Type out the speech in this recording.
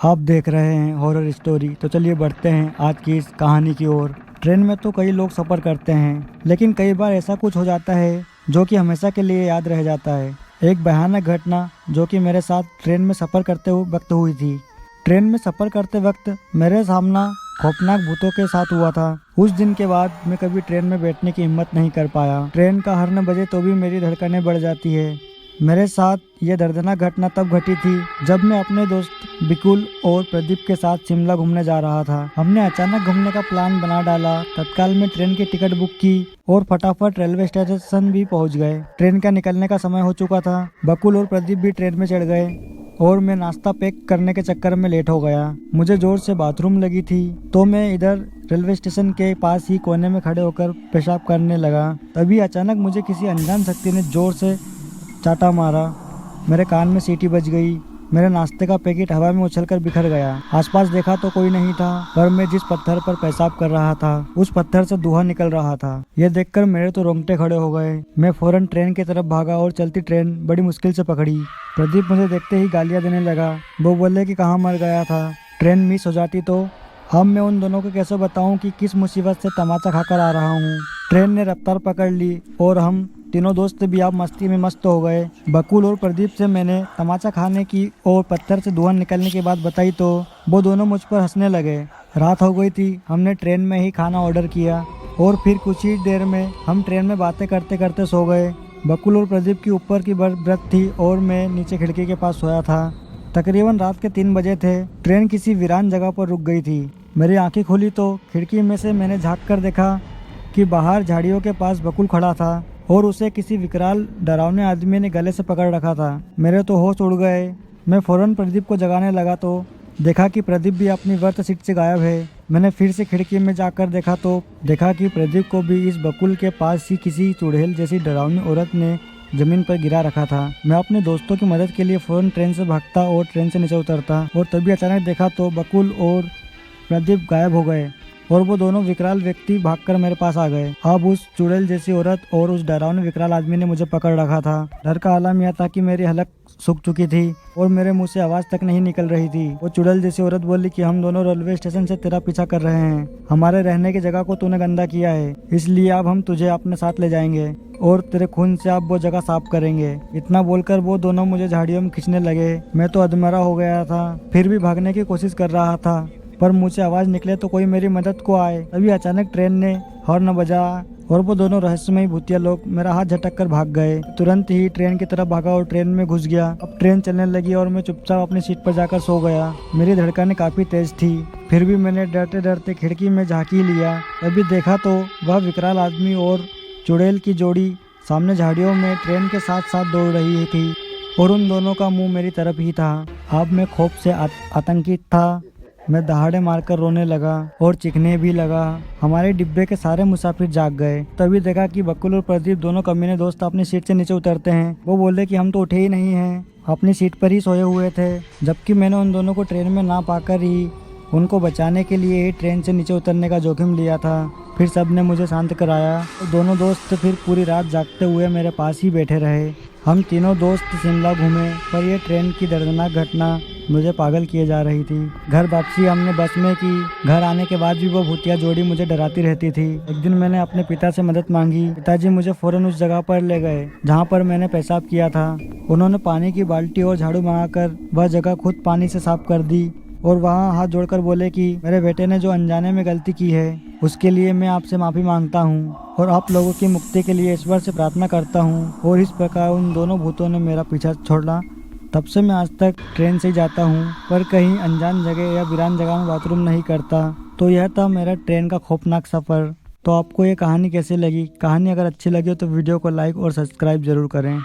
आप देख रहे हैं हॉरर स्टोरी। तो चलिए बढ़ते हैं आज की इस कहानी की ओर। ट्रेन में तो कई लोग सफ़र करते हैं, लेकिन कई बार ऐसा कुछ हो जाता है जो कि हमेशा के लिए याद रह जाता है। एक भयानक घटना जो कि मेरे साथ ट्रेन में सफ़र करते वक्त हुई थी। ट्रेन में सफ़र करते वक्त मेरे सामना खौफनाक भूतों के साथ हुआ था। उस दिन के बाद मैं कभी ट्रेन में बैठने की हिम्मत नहीं कर पाया। ट्रेन का हॉर्न बजे तो भी मेरी धड़कनें बढ़ जाती है। मेरे साथ यह दर्दनाक घटना तब घटी थी जब मैं अपने दोस्त बिकुल और प्रदीप के साथ शिमला घूमने जा रहा था। हमने अचानक घूमने का प्लान बना डाला। तत्काल में ट्रेन की टिकट बुक की और फटाफट रेलवे स्टेशन भी पहुंच गए। ट्रेन का निकलने का समय हो चुका था। बकुल और प्रदीप भी ट्रेन में चढ़ गए और मैं नाश्ता पैक करने के चक्कर में लेट हो गया। मुझे जोर से बाथरूम लगी थी, तो मैं इधर रेलवे स्टेशन के पास ही कोने में खड़े होकर पेशाब करने लगा। तभी अचानक मुझे किसी अनजान शक्ति ने जोर से चाटा मारा। मेरे कान में सीटी बज गई। मेरे नाश्ते का पैकेट हवा में उछलकर बिखर गया। आसपास देखा तो कोई नहीं था, पर मैं जिस पत्थर पर पेशाब कर रहा था उस पत्थर से धुआं निकल रहा था। यह देखकर मेरे तो रोंगटे खड़े हो गए। मैं फौरन ट्रेन की तरफ भागा और चलती ट्रेन बड़ी मुश्किल से पकड़ी। प्रदीप मुझे देखते ही गालियां देने लगा। वो बोले कि कहाँ मर गया था, ट्रेन मिस हो जाती तो। अब मैं उन दोनों को कैसे बताऊं कि किस मुसीबत से तमाचा खाकर आ रहा हूं। ट्रेन ने रफ्तार पकड़ ली और हम तीनों दोस्त भी अब मस्ती में मस्त हो गए। बकुल और प्रदीप से मैंने तमाचा खाने की और पत्थर से धुआं निकलने की बात बताई तो वो दोनों मुझ पर हंसने लगे। रात हो गई थी। हमने ट्रेन में ही खाना ऑर्डर किया और फिर कुछ ही देर में हम ट्रेन में बातें करते करते सो गए। बकुल और प्रदीप की ऊपर की बर्थ थी और मैं नीचे खिड़की के पास सोया था। तकरीबन रात के 3 बजे थे। ट्रेन किसी वीरान जगह पर रुक गई थी। मेरी आंखें खुली तो खिड़की में से मैंने झांक कर देखा कि बाहर झाड़ियों के पास बकुल खड़ा था और उसे किसी विकराल डरावने आदमी ने गले से पकड़ रखा था। मेरे तो होश उड़ गए। मैं फौरन प्रदीप को जगाने लगा तो देखा कि प्रदीप भी अपनी बर्थ सीट से गायब है। मैंने फिर से खिड़की में जाकर देखा तो देखा कि प्रदीप को भी इस बकुल के पास ही किसी चुड़ैल जैसी डरावनी औरत ने जमीन पर गिरा रखा था। मैं अपने दोस्तों की मदद के लिए फौरन ट्रेन से भागता और ट्रेन से नीचे उतरता और तभी अचानक देखा तो बकुल और प्रदीप गायब हो गए और वो दोनों विकराल व्यक्ति भागकर मेरे पास आ गए। अब उस चुड़ैल जैसी औरत और उस डरावने विकराल आदमी ने मुझे पकड़ रखा था। डर का आलम यह था कि मेरी हलक सूख चुकी थी और मेरे मुंह से आवाज तक नहीं निकल रही थी। वो चुड़ैल जैसी औरत बोली कि हम दोनों रेलवे स्टेशन से तेरा पीछा कर रहे हैं। हमारे रहने की जगह को तूने गंदा किया है, इसलिए अब हम तुझे अपने साथ ले जाएंगे और तेरे खून से अब वो जगह साफ करेंगे। इतना बोलकर वो दोनों मुझे झाड़ियों में खींचने लगे। मैं तो अधमरा हो गया था, फिर भी भागने की कोशिश कर रहा था, पर मुंह से आवाज निकले तो कोई मेरी मदद को आए। तभी अचानक ट्रेन ने हॉर्न बजा और वो दोनों रहस्यमयी भूतिया लोग मेरा हाथ झटक कर भाग गए। तुरंत ही ट्रेन की तरफ भागा और ट्रेन में घुस गया। अब ट्रेन चलने लगी और मैं चुपचाप अपनी सीट पर जाकर सो गया। मेरी धड़कनें काफी तेज थी, फिर भी मैंने डरते डरते खिड़की में झांकी लिया। तभी देखा तो वह विकराल आदमी और चुड़ैल की जोड़ी सामने झाड़ियों में ट्रेन के साथ साथ दौड़ रही थी और उन दोनों का मुंह मेरी तरफ ही था। अब मैं खौफ से आतंकित था। मैं दहाड़े मारकर रोने लगा और चीखने भी लगा। हमारे डिब्बे के सारे मुसाफिर जाग गए। तभी देखा कि बकुल और प्रदीप दोनों कमीने दोस्त अपनी सीट से नीचे उतरते हैं। वो बोले कि हम तो उठे ही नहीं हैं, अपनी सीट पर ही सोए हुए थे। जबकि मैंने उन दोनों को ट्रेन में ना पाकर ही उनको बचाने के लिए ही ट्रेन से नीचे उतरने का जोखिम लिया था। फिर सब ने मुझे शांत कराया तो दोनों दोस्त फिर पूरी रात जागते हुए मेरे पास ही बैठे रहे। हम तीनों दोस्त शिमला घूमे, पर यह ट्रेन की दर्दनाक घटना मुझे पागल किए जा रही थी। घर वापसी हमने बस में की। घर आने के बाद भी वो भूतिया जोड़ी मुझे डराती रहती थी। एक दिन मैंने अपने पिता से मदद मांगी। पिताजी मुझे फौरन उस जगह पर ले गए जहाँ पर मैंने पेशाब किया था। उन्होंने पानी की बाल्टी और झाड़ू मंगाकर वह जगह खुद पानी से साफ कर दी और वहाँ हाथ जोड़कर बोले कि मेरे बेटे ने जो अनजाने में गलती की है उसके लिए मैं आपसे माफ़ी मांगता हूँ और आप लोगों की मुक्ति के लिए ईश्वर से प्रार्थना करता हूँ। और इस प्रकार उन दोनों भूतों ने मेरा पीछा छोड़ा। तब से मैं आज तक ट्रेन से ही जाता हूँ, पर कहीं अनजान जगह या वीरान जगह में बाथरूम नहीं करता। तो यह था मेरा ट्रेन का खौफनाक सफ़र। तो आपको ये कहानी कैसी लगी? कहानी अगर अच्छी लगी हो तो वीडियो को लाइक और सब्सक्राइब जरूर करें।